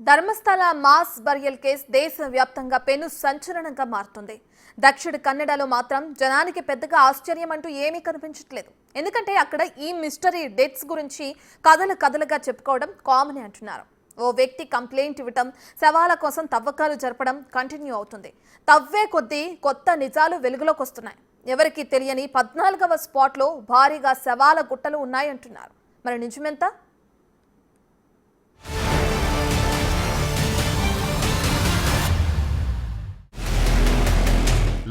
Dharmasthala mass burial case దేశవ్యాప్తంగా పెను సంచలనంగా మారుతుంది. దక్షిణ కన్నడలో మాత్రం జనానికి పెద్దగా ఆశ్చర్యం అంటూ ఏమీ కనిపించట్లేదు. ఎందుకంటే అక్కడ ఈ మిస్టరీ డెత్స్ గురించి కథలుగా చెప్పుకోవడం కామన్ అంటున్నారు. ఓ వ్యక్తి కంప్లైంట్ ఇవ్వడం, శవాల కోసం తవ్వకాలు జరపడం కంటిన్యూ అవుతుంది. తవ్వే కొద్దీ కొత్త నిజాలు వెలుగులోకి వస్తున్నాయి. ఎవరికి తెలియని 14వ స్పాట్లో భారీగా శవాల గుట్టలు ఉన్నాయంటున్నారు. మరి నిజమెంత?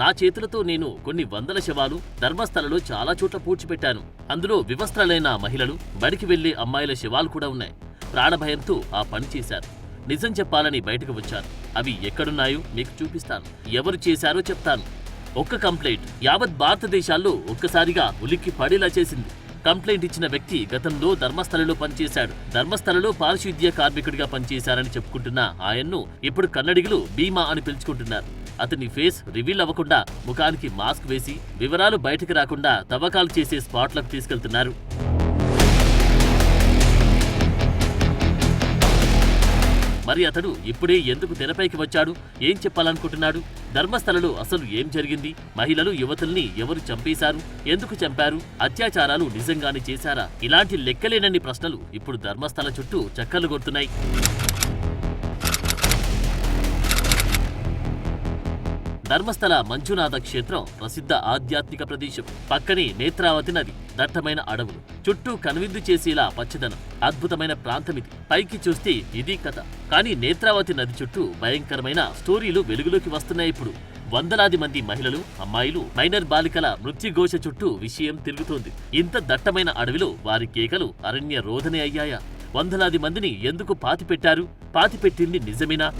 నా చేతులతో నేను కొన్ని వందల శవాలు ధర్మస్థలలో చాలా చోట్ల పూడ్చిపెట్టాను. అందులో వివస్త్రాలైన మహిళలు, బడికి వెళ్లే అమ్మాయిల శవాలు కూడా ఉన్నాయి. ప్రాణభయంతో ఆ పని చేశారు. నిజం చెప్పాలని బయటకు వచ్చాను. అవి ఎక్కడున్నాయో మీకు చూపిస్తాను. ఎవరు చేశారో చెప్తాను. ఒక్క కంప్లైంట్ యావత్ భారతదేశాల్లో ఒక్కసారిగా ఉలిక్కి పడేలా చేసింది. కంప్లైంట్ ఇచ్చిన వ్యక్తి గతంలో ధర్మస్థలలో పనిచేశాడు. ధర్మస్థలలో పారిశుద్ధ్య కార్మికుడిగా పనిచేశారని చెప్పుకుంటున్న ఆయన్ను ఇప్పుడు కన్నడిగులు భీమా అని పిలుచుకుంటున్నారు. అతని ఫేస్ రివీల్ అవ్వకుండా ముఖానికి మాస్క్ వేసి వివరాలు బయటకు రాకుండా తవ్వకాలు చేసే స్పాట్లకు తీసుకెళ్తున్నారు. మరి అతడు ఇప్పుడే ఎందుకు తెరపైకి వచ్చాడు? ఏం చెప్పాలనుకుంటున్నాడు? ధర్మస్థలలో అసలు ఏం జరిగింది? మహిళలు, యువతుల్ని ఎవరు చంపేశారు? ఎందుకు చంపారు? అత్యాచారాలు నిజంగానే చేశారా? ఇలాంటి లెక్కలేనన్ని ప్రశ్నలు ఇప్పుడు ధర్మస్థల చుట్టూ చక్కర్లు కొడుతున్నాయి. ధర్మస్థల మంజునాథ క్షేత్రం ప్రసిద్ధ ఆధ్యాత్మిక ప్రదేశం. పక్కనే నేత్రావతి నది, దట్టమైన అడవులు, చుట్టూ కనువిందు చేసేలా పచ్చదనం. అద్భుతమైన ప్రాంతమిది. పైకి చూస్తే ఇది కథ. కానీ నేత్రావతి నది చుట్టూ భయంకరమైన స్టోరీలు వెలుగులోకి వస్తున్నాయి. ఇప్పుడు వందలాది మంది మహిళలు, అమ్మాయిలు, మైనర్ బాలికల మృత్యుఘోష చుట్టూ విషయం తిరుగుతోంది. ఇంత దట్టమైన అడవిలో వారి కేకలు అరణ్య రోదనే అయ్యాయా? వందలాది మందిని ఎందుకు పాతిపెట్టారు? పాతిపెట్టింది నిజమేనా?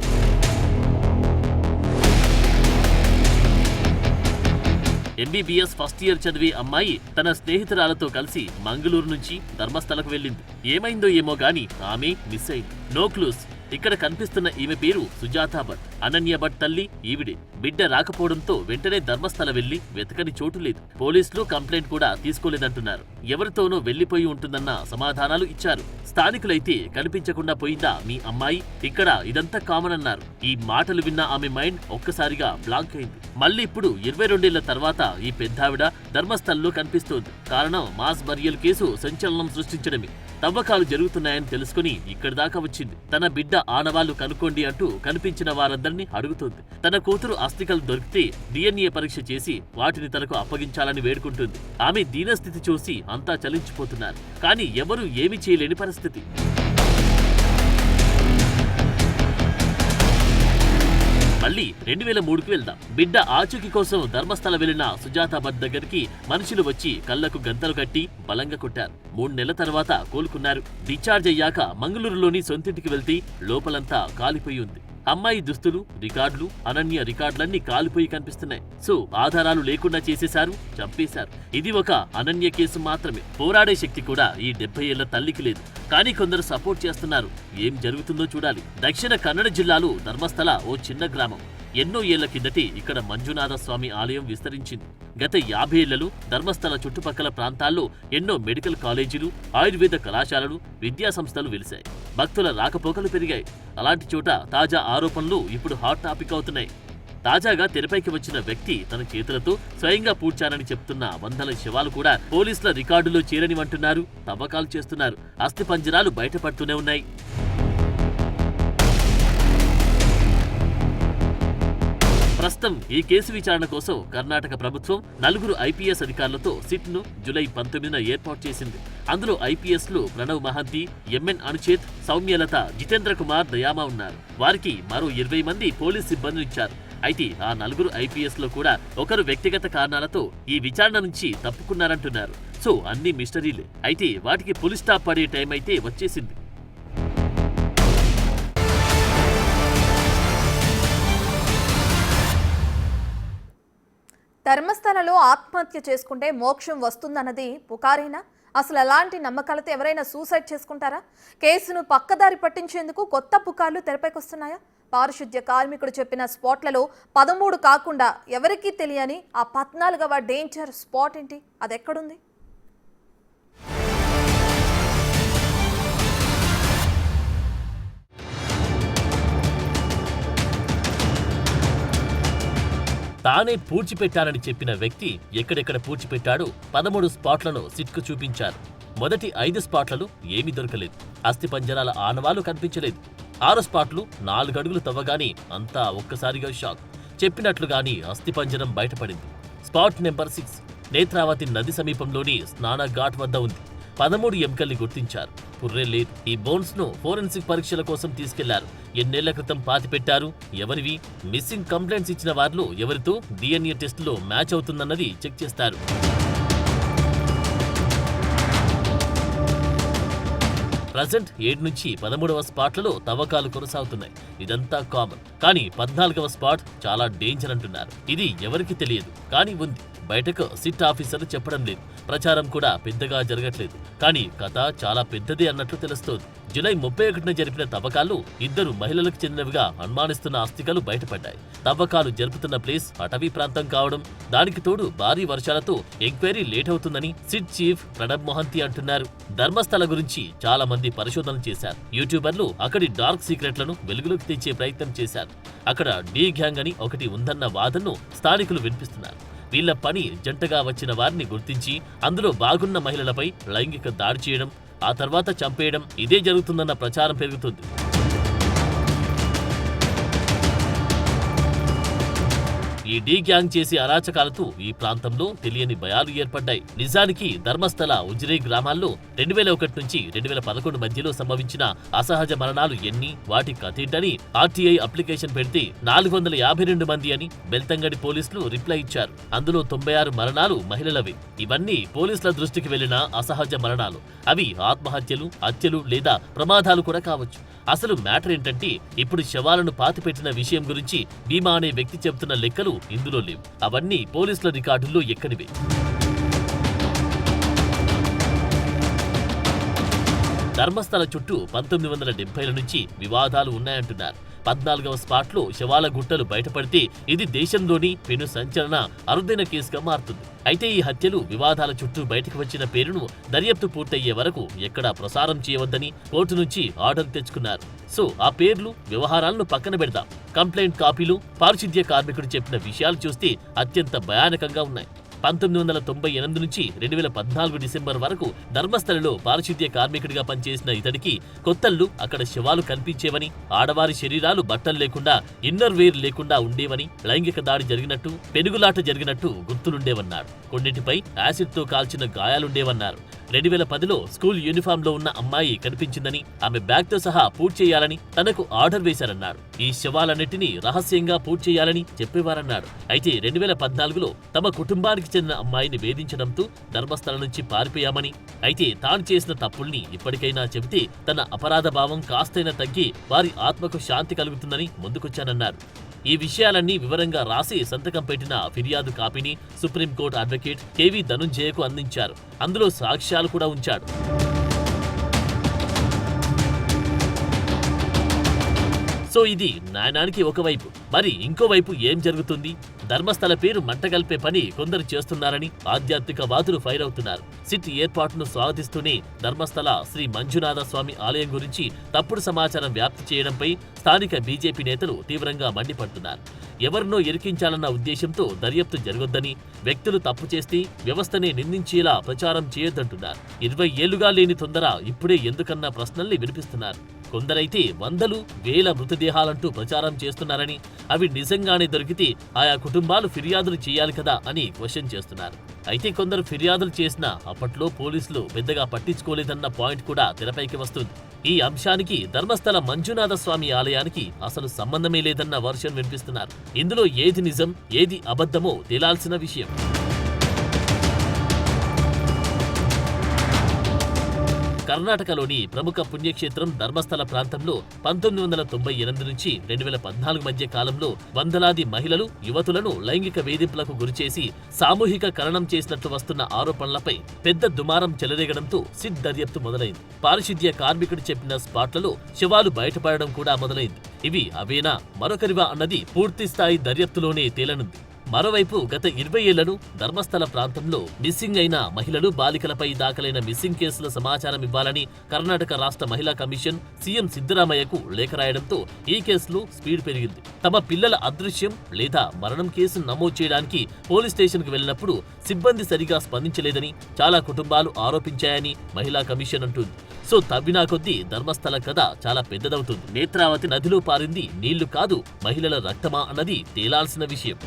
ఎంబీబీఎస్ ఫస్ట్ ఇయర్ చదివే అమ్మాయి తన స్నేహితురాలతో కలిసి మంగళూరు నుంచి ధర్మస్థలకు వెళ్ళింది. ఏమైందో ఏమో గాని ఆమె మిస్ అయింది. No clues. ఇక్కడ కనిపిస్తున్న ఈమె పేరు సుజాతా భట్. అనన్య భట్ తల్లి ఈవిడే. బిడ్డ రాకపోవడంతో వెంటనే ధర్మస్థల వెళ్లి వెతకని చోటు లేదు. పోలీసులు కంప్లైంట్ కూడా తీసుకోలేదంటున్నారు. ఎవరితోనో వెళ్లిపోయి ఉంటుందన్న సమాధానాలు ఇచ్చారు. స్థానికులైతే కనిపించకుండా పోయిందా మీ అమ్మాయి? ఇక్కడ ఇదంతా కామన్ అన్నారు. ఈ మాటలు విన్న ఆమె మైండ్ ఒక్కసారిగా బ్లాంక్ అయింది. మళ్ళీ ఇప్పుడు 22 ఏళ్ల తర్వాత ఈ పెద్దావిడ ధర్మస్థల్లో కనిపిస్తోంది. కారణం మాస్ బరియల్ కేసు సంచలనం సృష్టించడమే. తవ్వకాలు జరుగుతున్నాయని తెలుసుకుని ఇక్కడి దాకా వచ్చింది. తన బిడ్డ ఆనవాళ్లు కనుక్కోండి అంటూ కనిపించిన వారందరినీ అడుగుతోంది. తన కూతురు అస్థికలు దొరికితే DNA పరీక్ష చేసి వాటిని తనకు అప్పగించాలని వేడుకుంటుంది. ఆమె దీనస్థితి చూసి అంతా చలించిపోతున్నారు. కానీ ఎవరూ ఏమీ చేయలేని పరిస్థితి. మళ్ళీ 2003కి వెళ్దాం. బిడ్డ ఆచూకీ కోసం ధర్మస్థల వెళ్లిన సుజాతా భట్ దగ్గరికి మనుషులు వచ్చి కళ్లకు గంతలు కట్టి బలంగా కొట్టారు. 3 నెలల తర్వాత కోలుకున్నారు. డిశ్చార్జ్ అయ్యాక మంగళూరులోని సొంతింటికి వెళ్తే లోపలంతా కాలిపోయి ఉంది. అమ్మాయి దుస్తులు, రికార్డులు, అనన్య రికార్డులన్నీ కాలిపోయి కనిపిస్తున్నాయి. సో ఆధారాలు లేకుండా చేసేశారు, చంపేశారు. ఇది ఒక అనన్య కేసు మాత్రమే. పోరాడే శక్తి కూడా ఈ 70 ఏళ్ల తల్లికి లేదు. కానీ కొందరు సపోర్ట్ చేస్తున్నారు. ఏం జరుగుతుందో చూడాలి. దక్షిణ కన్నడ జిల్లాలో ధర్మస్థల ఓ చిన్న గ్రామం. ఎన్నో ఏళ్ల కిందటే ఇక్కడ మంజునాథ స్వామి ఆలయం విస్తరించింది. గత 50 ఏళ్లలో ధర్మస్థల చుట్టుపక్కల ప్రాంతాల్లో ఎన్నో మెడికల్ కాలేజీలు, ఆయుర్వేద కళాశాలలు, విద్యాసంస్థలు వెలిశాయి. భక్తుల రాకపోకలు పెరిగాయి. అలాంటి చోట తాజా ఆరోపణలు ఇప్పుడు హాట్ టాపిక్ అవుతున్నాయి. తాజాగా తెరపైకి వచ్చిన వ్యక్తి తన చేతులతో స్వయంగా పూడ్చారని చెప్తున్న వందల శవాలు కూడా పోలీసుల రికార్డులో చేరనివంటున్నారు. తవ్వకాలు చేస్తున్నారు. అస్థిపంజరాలు బయటపడుతూనే ఉన్నాయి. ప్రస్తుతం ఈ కేసు విచారణ కోసం కర్ణాటక ప్రభుత్వం 4 IPS అధికారులతో సిట్ను జూలై 19న ఏర్పాటు చేసింది. అందులో IPSలు ప్రణవ్ మహంతి, MN అనుచేత్, సౌమ్యలత, జితేంద్ర కుమార్, దయామా ఉన్నారు. వారికి మరో 20 మంది పోలీస్ సిబ్బందిని ఇచ్చారు. అయితే ఆ 4 IPSలో కూడా ఒకరు వ్యక్తిగత కారణాలతో ఈ విచారణ నుంచి తప్పుకున్నారంటున్నారు. సో అన్ని మిస్టరీలే. అయితే వాటికి పులి స్టాప్ పడే టైం అయితే వచ్చేసింది. ధర్మస్థలలో ఆత్మహత్య చేసుకుంటే మోక్షం వస్తుందన్నది పుకారేనా? అసలు ఎలాంటి నమ్మకాలతో ఎవరైనా సూసైడ్ చేసుకుంటారా? కేసును పక్కదారి పట్టించేందుకు కొత్త పుకార్లు తెరపైకొస్తున్నాయా? పారిశుద్ధ్య కార్మికుడు చెప్పిన స్పాట్లలో 13 కాకుండా ఎవరికీ తెలియని ఆ 14వ డేంజర్ స్పాట్ ఏంటి? అదెక్కడుంది? తానే పూడ్చిపెట్టానని చెప్పిన వ్యక్తి ఎక్కడెక్కడ పూడ్చిపెట్టాడో 13 స్పాట్లను సిట్కు చూపించారు. మొదటి 5 స్పాట్లలో ఏమీ దొరకలేదు. అస్థిపంజరాల ఆనవాలు కనిపించలేదు. 6 స్పాట్లు 4 అడుగులు తవ్వగానే అంతా ఒక్కసారిగా షాక్. చెప్పినట్లుగాని అస్థిపంజరం బయటపడింది. స్పాట్ నెంబర్ 6 నేత్రావతి నది సమీపంలోని స్నాన ఘాట్ వద్ద ఉంది. 13 ఎముకల్ని గుర్తించారు. పుర్రే లేదు. ఈ బోన్స్ ను ఫోరెన్సిక్ పరీక్షల కోసం తీసుకెళ్లారు. ఎన్నేళ్ల క్రితం పాతిపెట్టారు, ఎవరివి, మిస్సింగ్ కంప్లైంట్స్ ఇచ్చిన వారిలో ఎవరితో DNA టెస్టులో మ్యాచ్ అవుతుందన్నది చెక్ చేస్తారు. ప్రజెంట్ 7 నుంచి 13వ స్పాట్లలో తవ్వకాలు కొనసాగుతున్నాయి. ఇదంతా కామన్. కానీ 14వ స్పాట్ చాలా డేంజర్ అంటున్నారు. ఇది ఎవరికి తెలియదు, కానీ ఉంది. బయటకు సిట్ ఆఫీసర్లు చెప్పడం లేదు. ప్రచారం కూడా పెద్దగా జరగట్లేదు. కానీ కథ చాలా పెద్దదే అన్నట్లు తెలుస్తోంది. జూలై 31న జరిపిన తవ్వకాల్లో 2 మహిళలకు చెందినవిగా అనుమానిస్తున్న అస్థికలు బయటపడ్డాయి. తవ్వకాలు జరుపుతున్న ప్లేస్ అటవీ ప్రాంతం కావడం, దానికి తోడు భారీ వర్షాలతో ఎంక్వైరీ లేట్ అవుతుందని సిట్ చీఫ్ ప్రణబ్ మొహంతి అంటున్నారు. ధర్మస్థల గురించి చాలా మంది పరిశోధనలు చేశారు. యూట్యూబర్లు అక్కడి డార్క్ సీక్రెట్లను వెలుగులోకి తెచ్చే ప్రయత్నం చేశారు. అక్కడ డీ గ్యాంగ్ అని ఒకటి ఉందన్న వాదనను స్థానికులు వినిపిస్తున్నారు. వీళ్ల పని జంటగా వచ్చిన వారిని గుర్తించి అందులో బాగున్న మహిళలపై లైంగిక దాడి చేయడం, ఆ తర్వాత చంపేయడం, ఇదే జరుగుతుందన్న ప్రచారం పెరుగుతుంది. ఈ డీ గ్యాంగ్ చేసే అరాచకాలతో ఈ ప్రాంతంలో తెలియని భయాలు ఏర్పడ్డాయి. నిజానికి ధర్మస్థల, ఉజిరే గ్రామాల్లో 2001 నుంచి 2011 మధ్యలో సంభవించిన అసహజ మరణాలు ఎన్ని, వాటి కథేంటని RTI అప్లికేషన్ పెడితే 452 మంది అని బెల్తంగడి పోలీసులు రిప్లై ఇచ్చారు. అందులో 96 మరణాలు మహిళలవి. ఇవన్నీ పోలీసుల దృష్టికి వెళ్లిన అసహజ మరణాలు. అవి ఆత్మహత్యలు, హత్యలు లేదా ప్రమాదాలు కూడా కావచ్చు. అసలు మ్యాటర్ ఏంటంటే, ఇప్పుడు శవాలను పాతిపెట్టిన విషయం గురించి భీమా అనే వ్యక్తి చెబుతున్న లెక్కలు ఇందులో లేవు. అవన్నీ పోలీసుల రికార్డుల్లో ఎక్కనివే. ధర్మస్థల చుట్టూ 1970ల నుంచి వివాదాలు ఉన్నాయంటున్నారు. 14వ స్పాట్లో శవాల గుట్టలు బయటపడితే ఇది దేశంలోని పెను సంచలన అరుదైన కేసుగా మారుతుంది. అయితే ఈ హత్యలు, వివాదాల చుట్టూ బయటకు వచ్చిన పేరును దర్యాప్తు పూర్తయ్యే వరకు ఎక్కడా ప్రసారం చేయవద్దని కోర్టు నుంచి ఆర్డర్ తెచ్చుకున్నారు. సో ఆ పేర్లు, వ్యవహారాలను పక్కన పెడదాం. కంప్లైంట్ కాపీలు, పారిశుద్ధ్య కార్మికుడు చెప్పిన విషయాలు చూస్తే అత్యంత భయానకంగా ఉన్నాయి. 1998 నుంచి 2014 డిసెంబర్ వరకు ధర్మస్థలలో పారిశుద్ధ్య కార్మికుడిగా పనిచేసిన ఇతడికి కొత్తల్లు అక్కడ శవాలు కనిపించేవని, ఆడవారి శరీరాలు బట్టలు లేకుండా, ఇన్నర్ వేర్ లేకుండా ఉండేవని, లైంగిక దాడి జరిగినట్టు, పెనుగులాట జరిగినట్టు గుర్తులుండేవన్నాడు. కొన్నింటిపై యాసిడ్తో కాల్చిన గాయాలుండేవన్నారు. 2010లో స్కూల్ యూనిఫామ్ లో ఉన్న అమ్మాయి కనిపించిందని, ఆమె బ్యాగ్ తో సహా పూర్తి చేయాలని తనకు ఆర్డర్ వేశారన్నాడు. ఈ శవాలన్నిటినీ రహస్యంగా పూర్తి చేయాలని చెప్పేవారన్నాడు. అయితే 2014లో తమ కుటుంబానికి చెందిన అమ్మాయిని వేధించడంతో ధర్మస్థల నుంచి పారిపోయామని, అయితే తాను చేసిన తప్పుల్ని ఇప్పటికైనా చెబితే తన అపరాధ భావం కాస్తైనా తగ్గి వారి ఆత్మకు శాంతి కలుగుతుందని ముందుకొచ్చానన్నారు. ఈ విషయాలన్నీ వివరంగా రాసి సంతకం పెట్టిన ఫిర్యాదు కాపీని సుప్రీంకోర్టు అడ్వకేట్ KV ధనుంజయకు అందించారు. అందులో సాక్ష్యాలు కూడా ఉంచాడు. సో ఇది న్యాయానికి ఒకవైపు. మరి ఇంకోవైపు ఏం జరుగుతుంది? ధర్మస్థల పేరు మంటగల్పే పని కొందరు చేస్తున్నారని ఆధ్యాత్మికవాదులు ఫైర్ అవుతున్నారు. సిట్ ఏర్పాటును స్వాగతిస్తూనే ధర్మస్థల శ్రీ మంజునాథ స్వామి ఆలయం గురించి తప్పుడు సమాచారం వ్యాప్తి చేయడంపై స్థానిక బీజేపీ నేతలు తీవ్రంగా మండిపడుతున్నారు. ఎవరినో ఇరికించాలన్న ఉద్దేశంతో దర్యాప్తు జరగొద్దని, వ్యక్తులు తప్పు చేస్తే వ్యవస్థనే నిందించేలా ప్రచారం చేయొద్దంటున్నారు. 20 ఏళ్లుగా లేని తొందర ఇప్పుడే ఎందుకన్న ప్రశ్నల్ని వినిపిస్తున్నారు. కొందరైతే 100, 1000 మృతదేహాలంటూ ప్రచారం చేస్తున్నారని, అవి నిజంగానే దొరికితే ఆయా కుటుంబాలు ఫిర్యాదులు చేయాలి కదా అని క్వశ్చన్ చేస్తున్నారు. అయితే కొందరు ఫిర్యాదులు చేసినా అప్పట్లో పోలీసులు పెద్దగా పట్టించుకోలేదన్న పాయింట్ కూడా తెరపైకి వస్తుంది. ఈ అంశానికి ధర్మస్థల మంజునాథ స్వామి ఆలయానికి అసలు సంబంధమే లేదన్న వర్షన్ వినిపిస్తున్నారు. ఇందులో ఏది నిజం, ఏది అబద్ధమో తేలాల్సిన విషయం. కర్ణాటకలోని ప్రముఖ పుణ్యక్షేత్రం ధర్మస్థల ప్రాంతంలో 1998 నుంచి 2014 మధ్య కాలంలో వందలాది మహిళలు, యువతులను లైంగిక వేధింపులకు గురిచేసి సామూహిక ఖననం చేసినట్లు వస్తున్న ఆరోపణలపై పెద్ద దుమారం చెలరేగడంతో సిట్ దర్యాప్తు మొదలైంది. పారిశుద్ధ్య కార్మికుడు చెప్పిన స్పాట్లలో శవాలు బయటపడడం కూడా మొదలైంది. ఇవి అవేనా, మరొకరివా అన్నది పూర్తిస్థాయి దర్యాప్తులోనే తేలనుంది. మరోవైపు గత 20 ఏళ్లను ధర్మస్థల ప్రాంతంలో మిస్సింగ్ అయిన మహిళలు బాలికలపై దాఖలైన మిస్సింగ్ కేసుల సమాచారం ఇవ్వాలని కర్ణాటక రాష్ట్ర మహిళా కమిషన్ సీఎం సిద్ధరామయ్యకు లేఖ రాయడంతో ఈ కేసులో స్పీడ్ పెరిగింది. తమ పిల్లల అదృశ్యం లేదా మరణం కేసు నమోదు చేయడానికి పోలీస్ స్టేషన్కు వెళ్లినప్పుడు సిబ్బంది సరిగా స్పందించలేదని చాలా కుటుంబాలు ఆరోపించాయని మహిళా కమిషన్ అంటుంది. సో తవ్వినా కొద్దీ ధర్మస్థల కథ చాలా పెద్దదవుతుంది. నేత్రావతి నదిలో పారింది నీళ్లు కాదు, మహిళల రక్తమా అన్నది తేలాల్సిన విషయం.